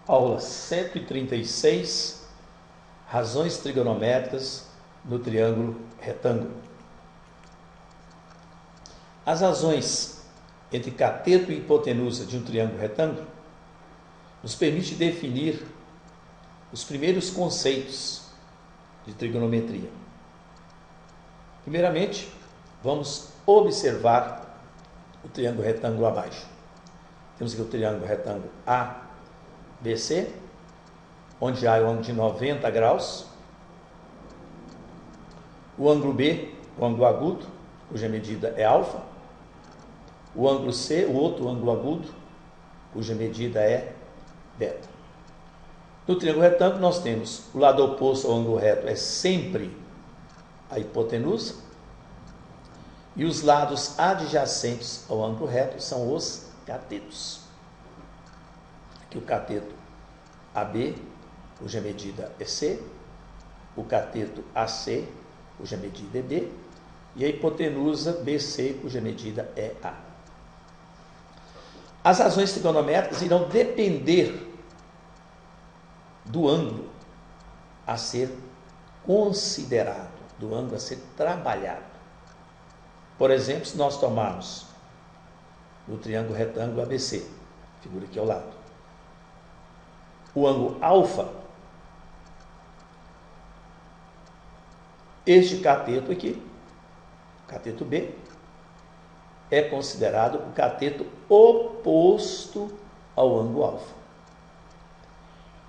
Aula 136, razões trigonométricas no triângulo retângulo. As razões entre cateto e hipotenusa de um triângulo retângulo nos permite definir os primeiros conceitos de trigonometria. Primeiramente, vamos observar o triângulo retângulo abaixo. Temos aqui o triângulo retângulo ABC, onde há o ângulo de 90 graus. O ângulo B, o ângulo agudo, cuja medida é alfa. O ângulo C, o outro ângulo agudo, cuja medida é beta. No triângulo retângulo, nós temos o lado oposto ao ângulo reto, é sempre a hipotenusa, e os lados adjacentes ao ângulo reto são os catetos. Aqui o cateto AB, cuja medida é C, o cateto AC, cuja medida é B, e a hipotenusa BC, cuja medida é A. As razões trigonométricas irão depender do ângulo a ser considerado, do ângulo a ser trabalhado. Por exemplo, se nós tomarmos o triângulo retângulo ABC, figura aqui ao lado, o ângulo alfa, este cateto aqui, cateto B, é considerado o cateto oposto ao ângulo alfa.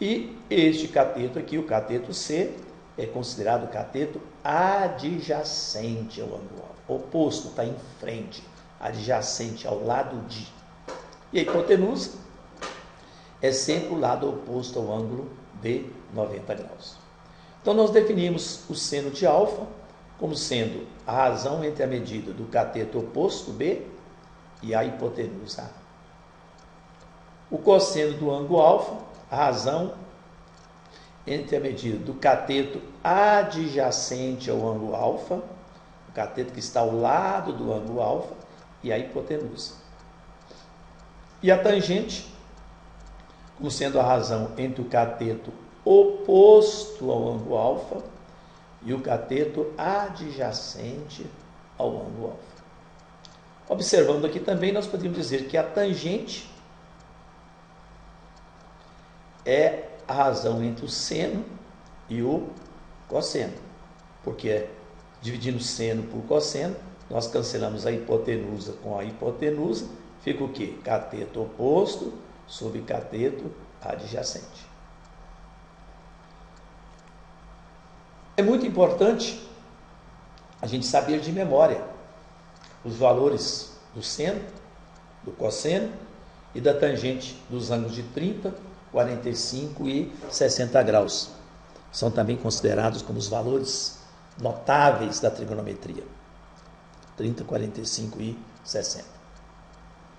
E este cateto aqui, o cateto C, é considerado o cateto adjacente ao ângulo alfa. Oposto, está em frente, adjacente, ao lado de. E a hipotenusa é sempre o lado oposto ao ângulo de 90 graus. Então, nós definimos o seno de alfa como sendo a razão entre a medida do cateto oposto B e a hipotenusa A. O cosseno do ângulo alfa, a razão entre a medida do cateto adjacente ao ângulo alfa, o cateto que está ao lado do ângulo alfa, e a hipotenusa. E a tangente, como sendo a razão entre o cateto oposto ao ângulo alfa e o cateto adjacente ao ângulo alfa. Observando aqui também, nós podemos dizer que a tangente é a razão entre o seno e o cosseno, porque dividindo seno por cosseno, nós cancelamos a hipotenusa com a hipotenusa, fica o quê? Cateto oposto sobre cateto adjacente. É muito importante a gente saber de memória os valores do seno, do cosseno e da tangente dos ângulos de 30, 45 e 60 graus. São também considerados como os valores notáveis da trigonometria. 30, 45 e 60.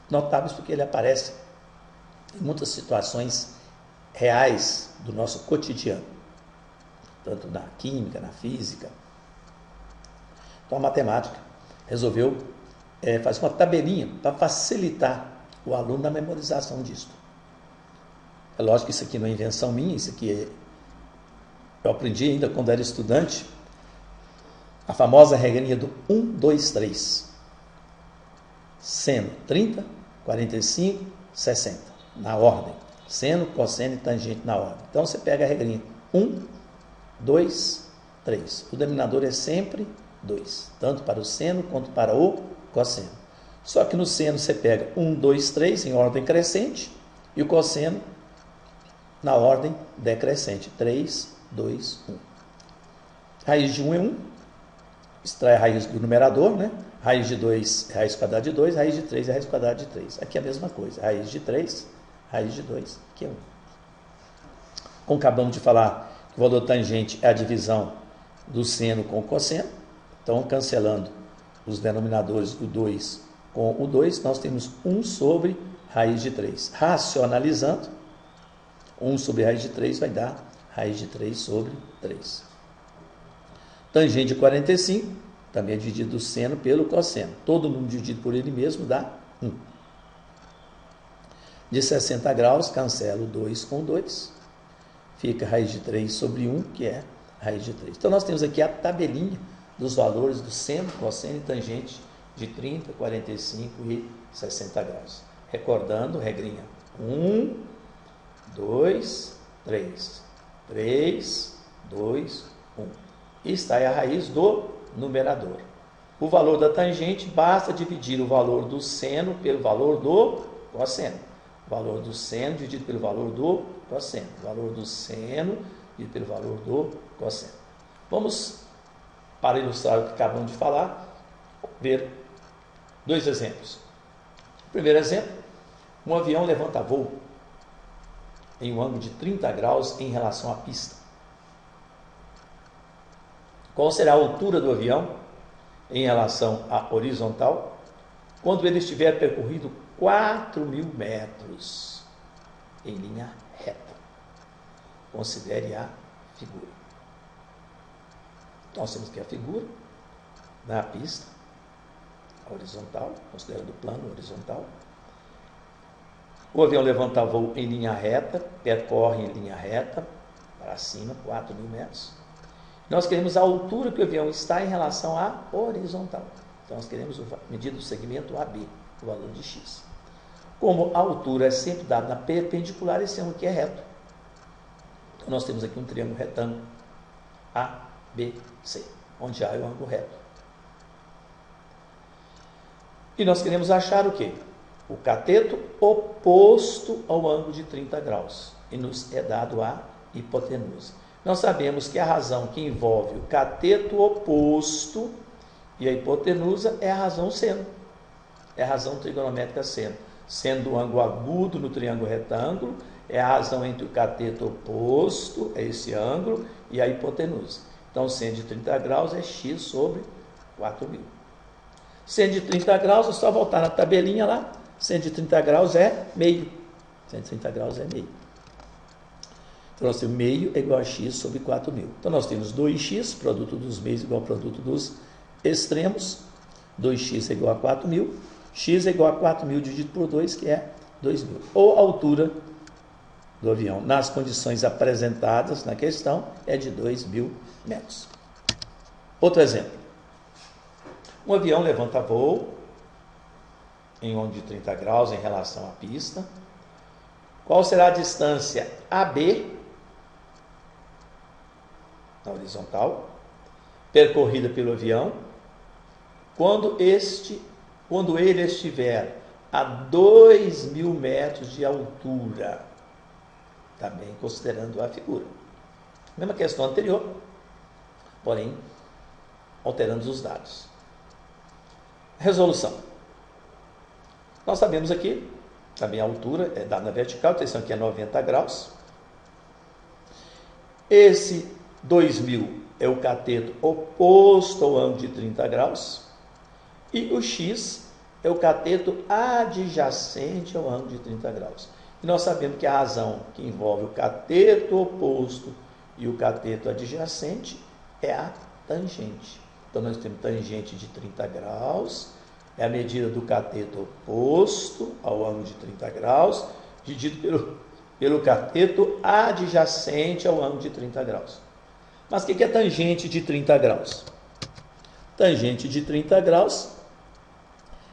Notáveis porque ele aparece em muitas situações reais do nosso cotidiano, tanto na química, na física. Então a matemática resolveu fazer uma tabelinha para facilitar o aluno na memorização disso. É lógico que isso aqui não é invenção minha, isso aqui eu aprendi ainda quando era estudante, a famosa regrinha do 1, 2, 3. Seno 30, 45, 60, na ordem. Seno, cosseno e tangente na ordem. Então você pega a regrinha 1, 2, 3. O denominador é sempre 2, tanto para o seno quanto para o cosseno. Só que no seno você pega 1, 2, 3 em ordem crescente e o cosseno na ordem decrescente. 3, 2, 1. Raiz de 1 é 1. Extrai a raiz do numerador, né? Raiz de 2 é raiz quadrada de 2, raiz de 3 é raiz quadrada de 3. Aqui é a mesma coisa. Raiz de 3, raiz de 2, aqui é 1. Como acabamos de falar, o valor tangente é a divisão do seno com o cosseno. Então, cancelando os denominadores do 2 com o 2, nós temos 1 sobre raiz de 3. Racionalizando, 1 sobre raiz de 3 vai dar raiz de 3 sobre 3. Tangente de 45, também é dividido o seno pelo cosseno. Todo mundo dividido por ele mesmo dá 1. de 60 graus, cancelo 2 com 2, fica raiz de 3 sobre 1, que é raiz de 3. Então, nós temos aqui a tabelinha dos valores do seno, cosseno e tangente de 30, 45 e 60 graus. Recordando, regrinha 1, 2, 3, 3, 2, 1. E está aí a raiz do numerador. O valor da tangente, basta dividir o valor do seno pelo valor do cosseno. O valor do seno dividido pelo valor do cosseno. O valor do seno dividido pelo valor do cosseno. Vamos, para ilustrar o que acabamos de falar, ver dois exemplos. Primeiro exemplo, um avião levanta voo em um ângulo de 30 graus em relação à pista. Qual será a altura do avião em relação à horizontal quando ele estiver percorrido 4.000 metros em linha reta? Considere a figura. Nós temos aqui a figura na pista horizontal, considerando o plano horizontal. O avião levanta voo em linha reta, percorre em linha reta para cima, 4.000 metros. Nós queremos a altura que o avião está em relação à horizontal. Então, nós queremos a medida do segmento AB, o valor de x. Como a altura é sempre dada na perpendicular, esse ângulo aqui é reto. Então, nós temos aqui um triângulo retângulo ABC, onde A é o ângulo reto. E nós queremos achar o quê? O cateto oposto ao ângulo de 30 graus. E nos é dado a hipotenusa. Nós sabemos que a razão que envolve o cateto oposto e a hipotenusa é a razão seno. É a razão trigonométrica seno. Sendo o ângulo agudo no triângulo retângulo, é a razão entre o cateto oposto, é esse ângulo, e a hipotenusa. Então, seno de 30 graus é x sobre 4.000. Seno de 30 graus, é só voltar na tabelinha lá. Seno de 30 graus é meio. Seno de 30 graus é meio. Então, nós temos meio é igual a x sobre 4.000. Então, nós temos 2x, produto dos meios igual ao produto dos extremos. 2x é igual a 4.000. X é igual a 4.000 dividido por 2, que é 2.000. Ou a altura do avião, nas condições apresentadas na questão, é de 2.000 metros. Outro exemplo. Um avião levanta voo em ângulo de 30 graus em relação à pista. Qual será a distância AB, na horizontal, percorrida pelo avião, quando ele estiver a 2.000 metros de altura, também considerando a figura. Mesma questão anterior, porém, alterando os dados. Resolução. Nós sabemos aqui, também a altura é dada na vertical, então isso aqui é 90 graus. Esse 2.000 é o cateto oposto ao ângulo de 30 graus. E o x é o cateto adjacente ao ângulo de 30 graus. E nós sabemos que a razão que envolve o cateto oposto e o cateto adjacente é a tangente. Então, nós temos tangente de 30 graus, é a medida do cateto oposto ao ângulo de 30 graus, dividido pelo cateto adjacente ao ângulo de 30 graus. Mas o que é tangente de 30 graus? Tangente de 30 graus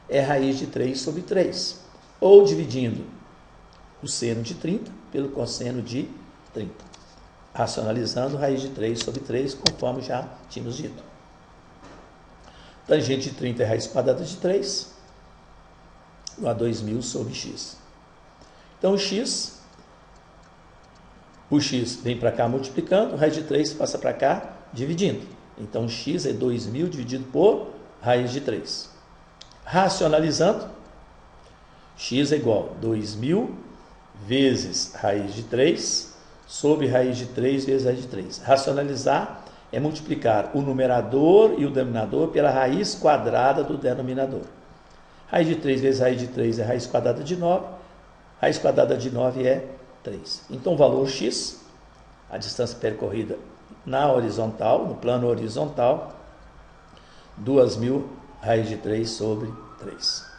é raiz de 3 sobre 3, ou dividindo o seno de 30 pelo cosseno de 30, racionalizando raiz de 3 sobre 3, conforme já tínhamos dito. Tangente de 30 é raiz quadrada de 3, igual a 2.000 sobre x. Então, o x vem para cá multiplicando, raiz de 3 passa para cá dividindo. Então, x é 2.000 dividido por raiz de 3. Racionalizando, x é igual a 2.000 vezes raiz de 3 sobre raiz de 3 vezes raiz de 3. Racionalizar é multiplicar o numerador e o denominador pela raiz quadrada do denominador. Raiz de 3 vezes raiz de 3 é raiz quadrada de 9. Raiz quadrada de 9 é 3. Então, o valor x, a distância percorrida na horizontal, no plano horizontal, 2.000 raiz de 3 sobre 3.